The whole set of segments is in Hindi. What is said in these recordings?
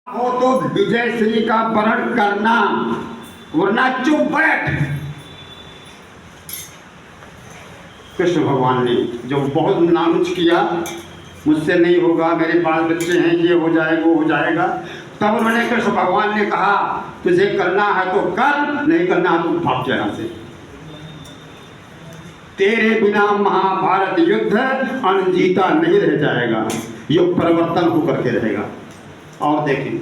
हो तो विजय श्री का वर्ण करना, वरना चुप बैठ। कृष्ण भगवान ने जब बहुत नानुच किया, मुझसे नहीं होगा, मेरे पास बच्चे हैं, ये हो जाएगा वो हो जाएगा, तब उन्होंने कृष्ण भगवान ने कहा तुझे करना है तो कर, नहीं करना है तो भाग जा यहाँ से। तेरे बिना महाभारत युद्ध अनजीता नहीं रह जाएगा, युग परिवर्तन होकर के रहेगा। और देखें,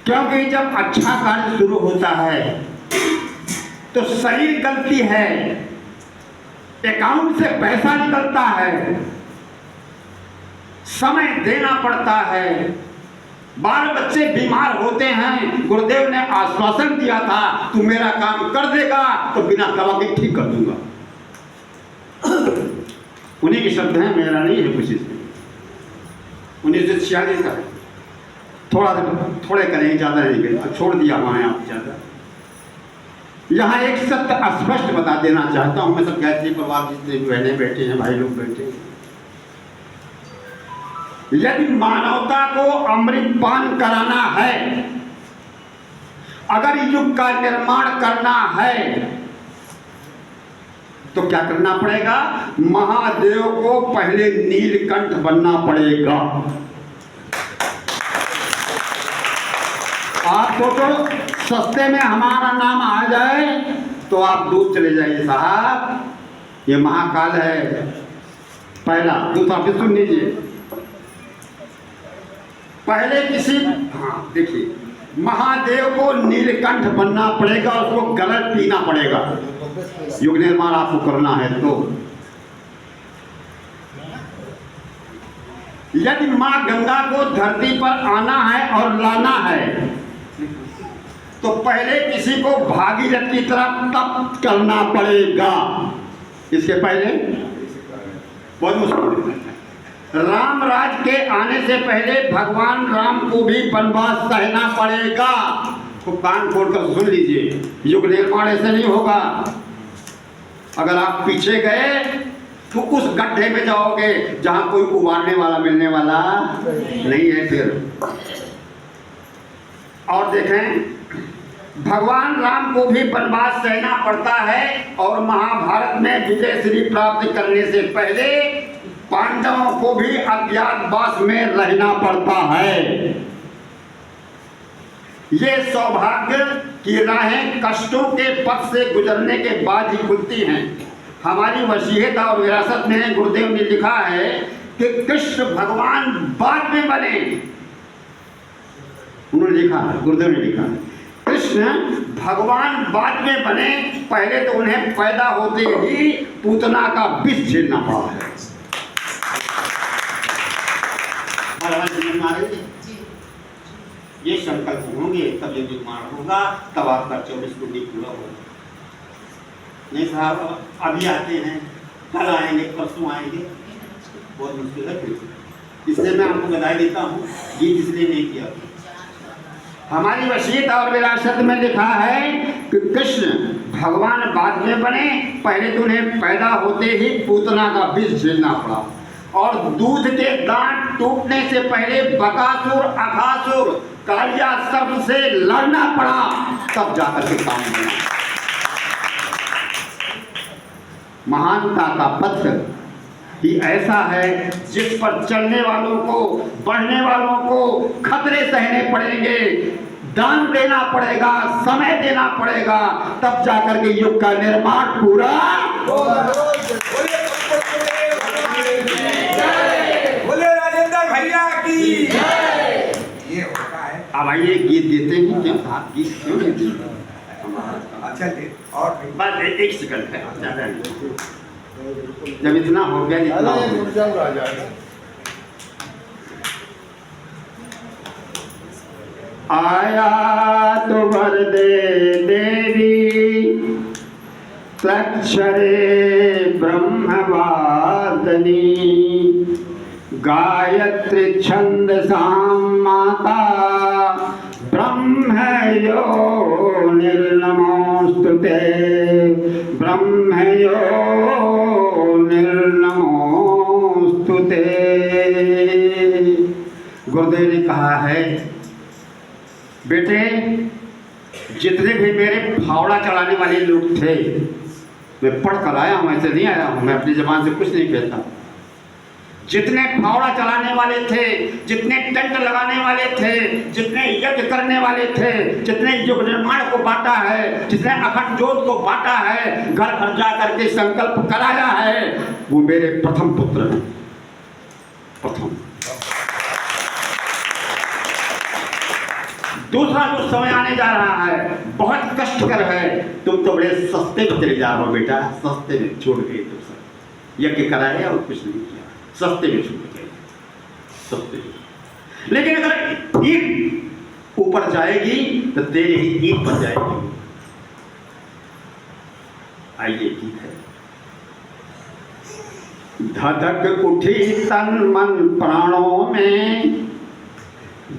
क्योंकि जब अच्छा कार्य शुरू होता है तो शरीर गलती है, अकाउंट से पैसा निकलता है, समय देना पड़ता है, बाल बच्चे बीमार होते हैं। गुरुदेव ने आश्वासन दिया था तू मेरा काम कर देगा तो बिना दवा के ठीक कर दूंगा। उन्हीं के शब्द हैं, मेरा नहीं है कुछ इसमें। 1946 का है। थोड़े करें, ज़्यादा नहीं करें, छोड़ दिया वहाँ आप ज़्यादा। यहाँ एक सत्य स्पष्ट बता देना चाहता हूँ मैं, सब गायत्री परिवार जितने भी बहनें बैठे हैं, भाई लोग बैठे हैं, यदि मानवता को अमृत पान कराना है, अगर युग का निर्माण करना है तो क्या करना पड़ेगा? महादेव को पहले नीलकंठ बनना पड़ेगा। आप सोचो, सस्ते में हमारा नाम आ जाए तो आप दूर चले जाइए साहब, ये महाकाल है। पहला। दूसरा फिर सुन लीजिए, पहले किसी, हाँ देखिए, महादेव को नीलकंठ बनना पड़ेगा, उसको गलत पीना पड़ेगा। युग निर्माण आपको करना है तो यदि माँ गंगा को धरती पर आना है और लाना है तो पहले किसी को भागीरथ की तरफ तप करना पड़ेगा। इसके पहले बहुत मुश्किल है। राम राज के आने से पहले भगवान राम को भी वनवास सहना पड़ेगा। तो कान खोलकर सुन लीजिए, युग निर्माण ऐसे नहीं होगा। अगर आप पीछे गए तो उस गड्ढे में जाओगे जहां कोई उबारने वाला मिलने वाला नहीं है फिर। और देखें, भगवान राम को भी वनवास सहना पड़ता है और महाभारत में विजय श्री प्राप्त करने से पहले पांडवों को भी अज्ञातवास में रहना पड़ता है। ये सौभाग्य की राहें कष्टों के पथ से गुजरने के बाद ही खुलती हैं। हमारी वसीयत और विरासत में गुरुदेव ने लिखा है कि कृष्ण भगवान बाद में बने। उन्होंने लिखा है, गुरुदेव ने लिखा है, कृष्ण भगवान बाद में बने, पहले तो उन्हें पैदा होते ही पूतना का विष झेलना पड़ा है। ये संकल्प होंगे तब ये निर्माण होगा, तब आपका 24 कुंडी पूरा होगा। नहीं साहब अभी आते हैं, कल आएंगे, परसों आएंगे, बहुत मुश्किल है। फिर इसलिए मैं आपको बधाई देता हूँ, गीत इसलिए नहीं किया। हमारी वसीयत और विरासत में लिखा है कि कृष्ण भगवान बाद में बने, पहले तो उन्हें पैदा होते ही पूतना का विष झेलना पड़ा और दूध के दांत टूटने से पहले बकासुर, अघासुर, कालिया सर्प से लड़ना पड़ा, तब जाकर के काम बना। महानता का पथ ही ऐसा है जिस पर चलने वालों को, बढ़ने वालों को खतरे सहने पड़ेंगे, दान देना पड़ेगा, समय देना पड़ेगा, तब जाकर के युग का निर्माण पूरा बोले राजेंद्र भैया की ये होता है। अब आइए गीत देते हैं। क्या आप गीत क्यों देते हैं? अच्छा और बस एक सेकंड है, ज़्यादा नहीं। जब इतना हो गया, इतना हो गया। आया तो वर दे देवी तक्षरे ब्रह्मवादनी, गायत्री छंदसां माता ब्रह्मयो निर्नमोस्तुते, ब्रह्मयो निर्नमोस्तुते। गुरुदेव ने कहा है, बेटे जितने भी मेरे फावड़ा चलाने वाले लोग थे, मैं पढ़ कर आया हूँ, ऐसे नहीं आया हूँ, मैं अपनी ज़बान से कुछ नहीं कहता। जितने फावड़ा चलाने वाले थे, जितने टेंट लगाने वाले थे, जितने यज्ञ करने वाले थे, जितने युग निर्माण को बांटा है, जितने अखंड ज्योत को बांटा है, घर घर जा करके संकल्प कराया है, वो मेरे प्रथम पुत्र हैं। प्रथम। दूसरा जो समय आने जा रहा है बहुत कष्टकर है। तुम तो बड़े सस्ते में चले जा रहे हो बेटा, सस्ते में छोड़ गए तुम सब, यज्ञ कराया और कुछ नहीं किया, सस्ते में छोड़ गए, सस्ते में। लेकिन अगर ईंट ऊपर जाएगी तो तेरे ही ईंट बन जाएगी। आइए ठीक है। धधक उठी तन मन प्राणों में,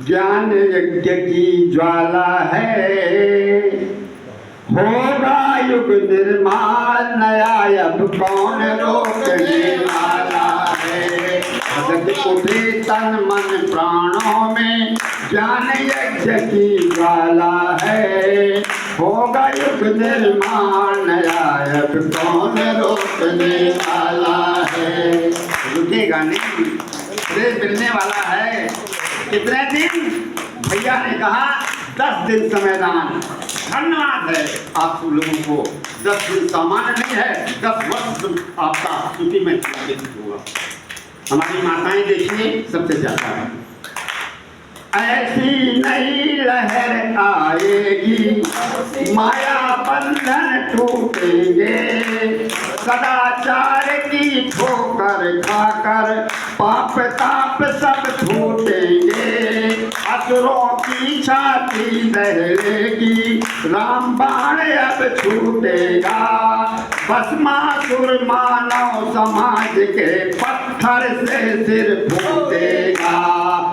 ज्ञान यज्ञ की ज्वाला है, होगा युग निर्माण नया, अब कौन रोकने वाला है। धधक उठी तन मन प्राणों में, ज्ञान यज्ञ की ज्वाला है, होगा युग निर्माण नया, अब कौन रोकने वाला है। रुकेगा नहीं, मिलने वाला है। कितने दिन? भैया ने कहा 10 दिन समय दान। धन्यवाद है आप सब लोगों को। 10 दिन सामान्य नहीं है, 10 वर्ष आपका स्थिति में होगा। हमारी माताएं देखिए सबसे ज्यादा है। ऐसी नई लहर आएगी, माया बंधन टूटेंगे, सदाचार की ठोकर खाकर पाप ताप सब छूटेंगे, असुरों की छाती दहलेगी, राम बाण अब छूटेगा, भस्मासुर मानव समाज के पत्थर से सिर फूटेगा,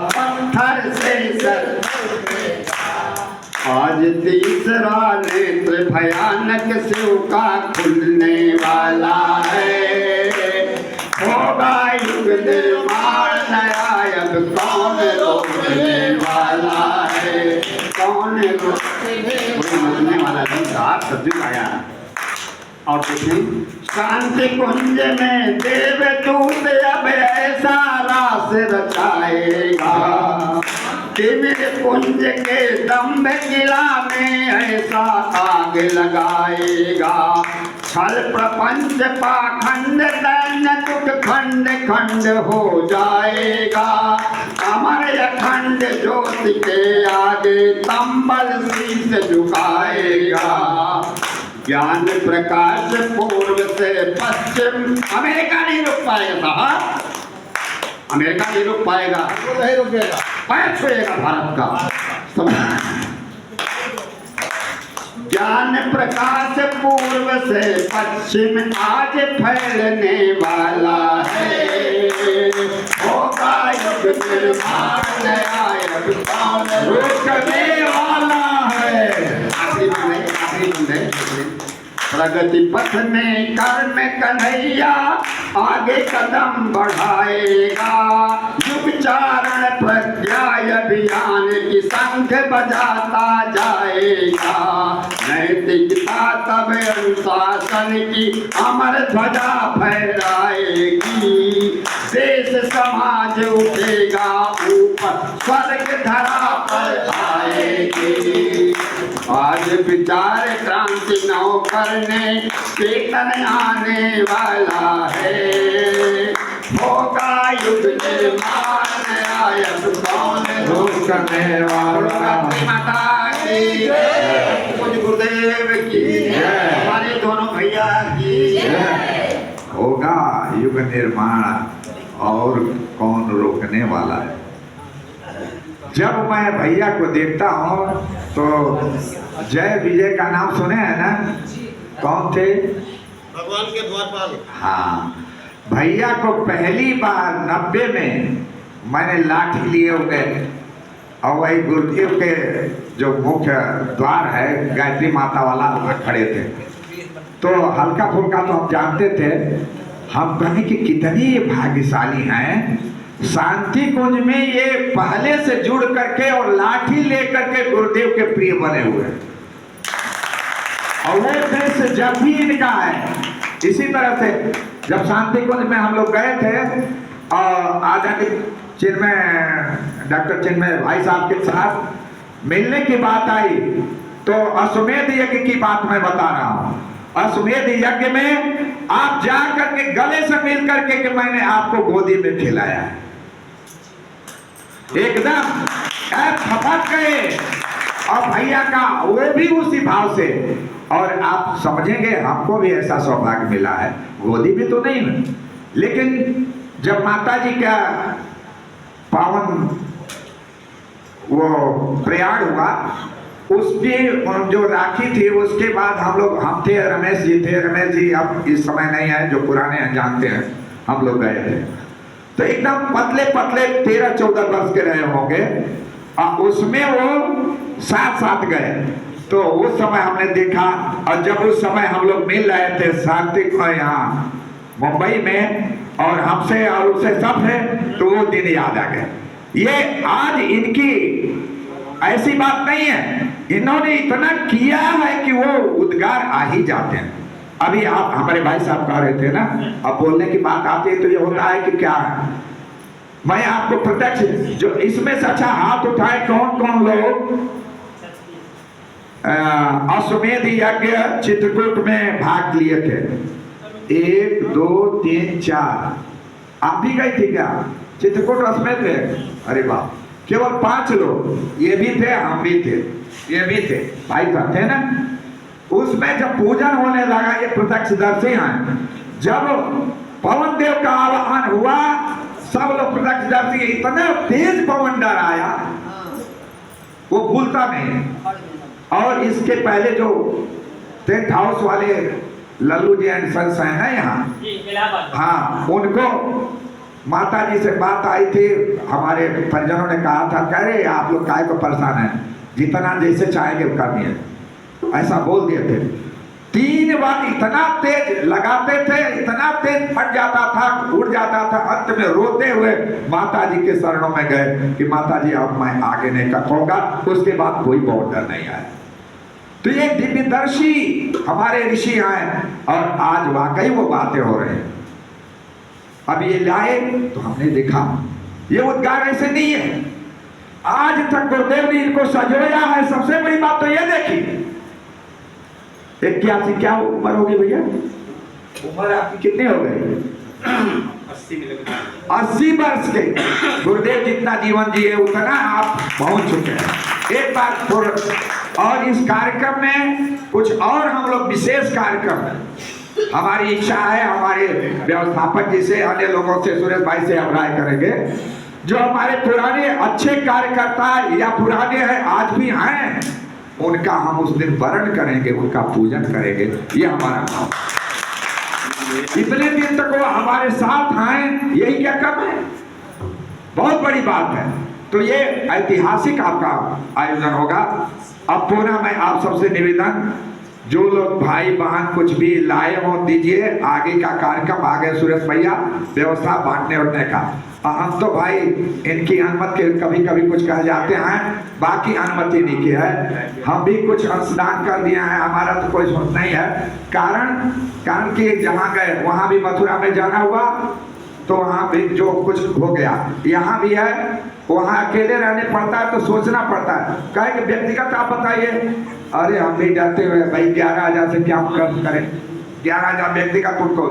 पत्थर से सर। आज तीसरा नेत्र भयानक शिव का खुलने वाला है, होगा युग निर्माण नया, अब कौन रोकने वाला है, कौन रोकने वाला नहीं। साथ सब्जी आया और देखें, शांति कुंज में देवदूत अब ऐसा रास रचाएगा, तिमिर कुंज के दम्भ किला में ऐसा आग लगाएगा, छल प्रपंच पाखंड दैन्य दुख खंड खंड हो जाएगा, अमर अखंड ज्योति के आगे तंबल शीश झुकाएगा, ज्ञान प्रकाश पूर्व से पश्चिम। अमेरिका नहीं रुक पाएगा साहब, अमेरिका नहीं रुक पाएगा, नहीं रुकेगा, पैर छुएगा भारत का। ज्ञान प्रकाश पूर्व से पश्चिम आज फैलने वाला है, होगा युग निर्माण नया, अब कौन रोकने वाला है। आखिरी बंदे प्रगति पथ में कर्म कन्हैया आगे कदम बढ़ाएगा, युग चारण प्रत्याय अभियान की संख बजाता जाएगा, नैतिकता तब अनुशासन की अमर ध्वजा फहराएगी, देश समाज उठेगा ऊपर, स्वर्ग धरा पर आएगी। आज विचार क्रांति नौ करने चेतन आने वाला है, होगा युग निर्माण नया, कौन रोकने वाला। माता की जय, गुरुदेव की जय, हमारे दोनों भैया की जय। होगा युग निर्माण और कौन रोकने वाला है। जब मैं भैया को देखता हूँ तो जय विजय का नाम सुने हैं ना, कौन थे? भगवान के द्वारपाल। हाँ, भैया को पहली बार 90 में मैंने लाठी लिए हुए और वही गुरुदेव के जो मुख्य द्वार है गायत्री माता वाला खड़े थे, तो हल्का फुल्का तो हम जानते थे। हम कहें कि कितने भाग्यशाली हैं, शांति कुंज में ये पहले से जुड़ करके और लाठी लेकर के गुरुदेव के प्रिय बने हुए हैं। और वो देश जब भी इनका है, इसी तरह से जब शांति कुंज में हम लोग गए थे और आदरणीय चिन्मय डॉक्टर चिन्मय भाई साहब के साथ मिलने की बात आई, तो अश्वमेध यज्ञ की बात मैं बता रहा हूं। अश्वमेध यज्ञ में आप जा करके गले से मिल करके कि मैंने आपको गोदी में खिलाया है, एकदम थपक गए। और भैया का वो भी उसी भाव से, और आप समझेंगे हमको भी ऐसा सौभाग्य मिला है, गोदी भी तो नहीं है, लेकिन जब माता जी का पावन वो प्रयाण हुआ, उसकी जो राखी थी, उसके बाद हम थे, रमेश जी थे, रमेश जी अब इस समय नहीं है, जो पुराने हैं जानते हैं, हम लोग गए थे तो एकदम पतले पतले 13-14 वर्ष के रहे होंगे, और उसमें वो साथ गए। तो उस समय हमने देखा, और जब उस समय हम लोग मिल रहे थे शांति यहाँ मुंबई में, और हमसे और उससे सब है, तो वो दिन याद आ गए। ये आज इनकी ऐसी बात नहीं है, इन्होंने इतना किया है कि वो उद्गार आ ही जाते हैं। अभी आप हमारे भाई साहब कह रहे थे ना, अब बोलने की बात आती है तो ये होता है कि क्या है, मैं आपको प्रत्यक्ष, जो इसमें से अच्छा हाथ उठाए कौन कौन लोग अश्वमेध यज्ञ चित्रकूट में भाग लिए थे? 1 2 3 4, आप भी गई थी क्या चित्रकूट अश्वमेध में? अरे वाह, केवल 5 लोग, ये भी थे, हम भी थे, ये भी थे, भाई साहब थे ना। उसमें जब पूजन होने लगा, ये प्रत्यक्षदर्शी हैं, जब पवन देव का आवाहन हुआ, सब लोग प्रत्यक्षदर्शी, इतना तेज पवन डर आया, वो भूलता नहीं। और इसके पहले जो टेंट हाउस वाले लल्लू जी एंड सन्स हैं ना यहाँ, हाँ, उनको माता जी से बात आई थी, हमारे परिजनों ने कहा था, कह रहे आप लोग काहे को परेशान हैं, जितना जैसे चाहेंगे करनी, ऐसा बोल दिए थे। 3 बार इतना तेज लगाते थे, इतना तेज फट जाता था, उड़ जाता था, अंत में रोते हुए माता जी के शरणों में गए कि माता जी अब मैं आगे नहीं कर पाऊंगा। उसके बाद कोई बॉर्डर नहीं आया। तो ये दिव्यदर्शी हमारे ऋषि हैं, और आज वाकई वो बातें हो रहे हैं। अब ये लाए तो हमने देखा, ये उद्गार ऐसे नहीं है, आज तक गुरुदेव ने इनको सजोया है। सबसे बड़ी बात तो ये देखी, 81 क्या उम्र होगी भैया? उम्र आपकी कितनी हो गई? 80 वर्ष के। गुरुदेव जितना जीवन जिए उतना आप पहुंच चुके हैं। एक बार और इस कार्यक्रम में कुछ और हम लोग विशेष कार्यक्रम है, हमारी इच्छा है, हमारे व्यवस्थापक जी से, अन्य लोगों से, सुरेश भाई से हम राय करेंगे, जो हमारे पुराने अच्छे कार्यकर्ता या पुराने हैं, आज भी हैं, उनका हम उस दिन वरण करेंगे, उनका पूजन करेंगे। ये हमारा काम, इतने दिन तक वो हमारे साथ हैं, यही क्या कम है? बहुत बड़ी बात है। तो ये ऐतिहासिक आपका आयोजन होगा। अब पुनः मैं आप सबसे निवेदन, जो लोग भाई बहन कुछ भी लाए हो दीजिए, आगे का कार्यक्रम आगे सुरेश भैया व्यवस्था बांटने उठने का। हम तो भाई इनकी अनुमति के कभी कभी कुछ कह जाते हैं, बाकी अनुमति नहीं की है, हम भी कुछ अंशदान कर दिया है, हमारा तो कोई सोच नहीं है। कारण कि जहाँ गए वहाँ भी मथुरा में जाना हुआ, तो वहाँ भी जो कुछ हो गया, यहाँ भी है, वहाँ अकेले रहने पड़ता है, तो सोचना पड़ता है। कहे कि व्यक्तिगत आप बताइए, अरे हम भी डरते हुए भाई 11,000 से क्या करें, 11,000 व्यक्तिगत उनको